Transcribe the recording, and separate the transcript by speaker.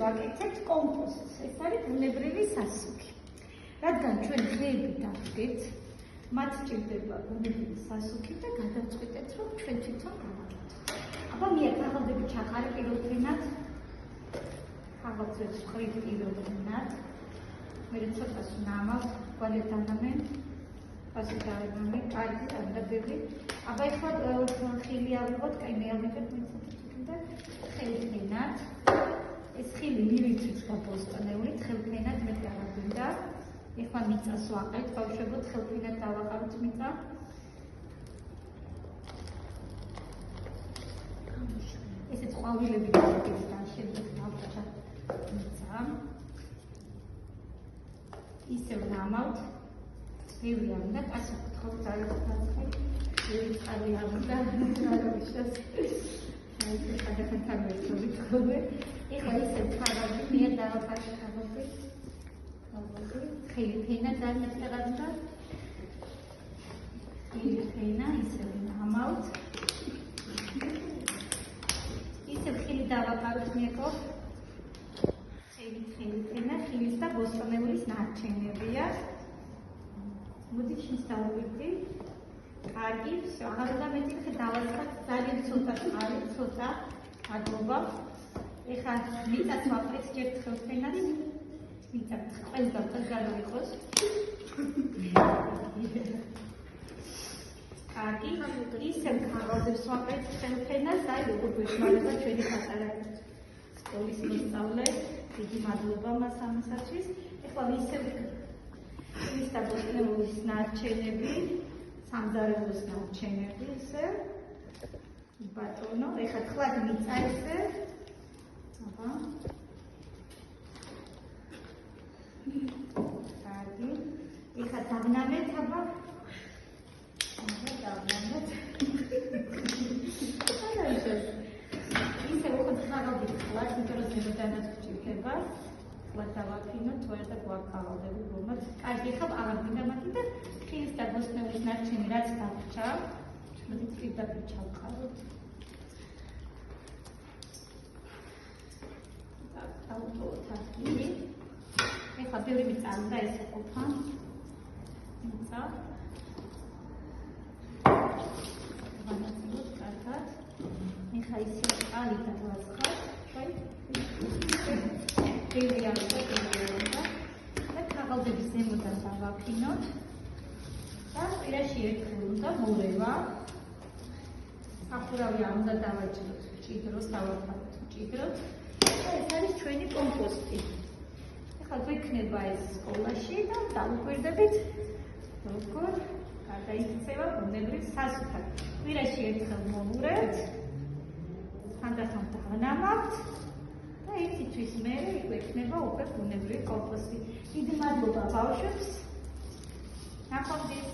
Speaker 1: ვაკეთებთ კომპოსტს. ეს არის ბუნებრივი სასუქი. რადგან ჩვენ ხეები დავდგეთ, მათ სჭირდება ბუნებრივი სასუქი და გადავწყვიტეთ, რომ ჩვენ თვითონ გავაკეთოთ. აბა მე ქაღალდები ჩახარე პირველთენად. ქაღალდებს ვხრივ პირველთენად. მე ცოტას ნამავ, გვალედანამენ. ასე დავებამე, კარგი დაგდები. აბა ეხლა ხილი ავიღოთ, კაი მე ავიღებ და ხელფენად. ეს ხილი მივიწვით გაბოსტნეული, ხელფენად მე დავაგინდა. ეხლა მიწას ვაყენთ, ბავშვებო, ხელფენად დავაყაროთ მიწა. ესეც ყვავილები გავაკეთეთ, შემდეგ დავჭა მიწა. ისევ ნამავთ. ბევრი არ უნდა, ასე ვთხოვთ, ძალიანხმარები. ბევრი წყალი არ უნდა, რა ვიცით. გადახეთთან ერთობით ხოლმე. ეხლა ისევ ხარები, მე დავაფარე ხარები. ხელი ფენა დამეტყერა და ხელი ფენა ისევ ნამავთ. ისევ ხელი დავაყაროთ მეკო. ხელი ფენა, ხილის და ბოსტნეულის ნარჩენებია. მოდი შენს დავივიდი. კარგი, всё, აღარ უნდა მეტი დავაწყოთ, ძალიან ცოტა წყალი, ცოტა აგრობა. ეხლა მიწას ვაფრეთ ერთ ხელფენად. მიწა ყველგან იყოს. კარგი, ისევ ქაღალდებს ვაფრეთ ხელფენას, აი როგორ გვეხმარება ჩვენი პატარა სკოლის მოსწავლე. დიდი მადლობა მას ამისათვის. ეხლა ისევ ის და ბოსტნეულის ნარჩენები, სამზარეულოს ნარჩენები ისე. ბატონო, ეხლა თხლად მიწა ესე. აბა. კარგი. ეხლა დავნამეთ, აბა. დავნამეთ. ისე უხოთ ხაღალდი თხლად, იმიტომ რომ ზემოდანაც გვჭირდება. დავაფინოთ, ვერდა გვაქაღალდები რომაც. კარგი, ხა აღარ გინდა მათი და ხილის და ბოსტნეულის ნარჩენი რაც დაგჭა. მოდი პირდაპირ ჩავყავოთ. დავტოვოთ ახლა. ეხლა ბევრი მიწა უნდა ესე ყოფა. მიწა. ვანაცვლოთ კარგად. ეხლა ისე წყალი დავაწყოთ. აი. ბევრი არ უნდა და ქაღალდების ზემოდან დავაფინოთ და პირაში ერთხელ უნდა მორევა. სახურავი არ უნდა დავაჭიროთ, მჭიდროს დავაფაროთ მჭიდროდ და ეს არის ჩვენი კომპოსტი. ეხლა გვექნება ეს სკოლაში და დავუკვირდებით როგორ გადაიქცევა ბუნებრივ სასუქად. პირაში ერთხელ მოვურეთ, ხანდახან დავნამავთ. და იცით მე გვექნება უკვე ბუნებრივი კომპოსტი. დიდი მადლობა ბავშვებს. ნახვამდის.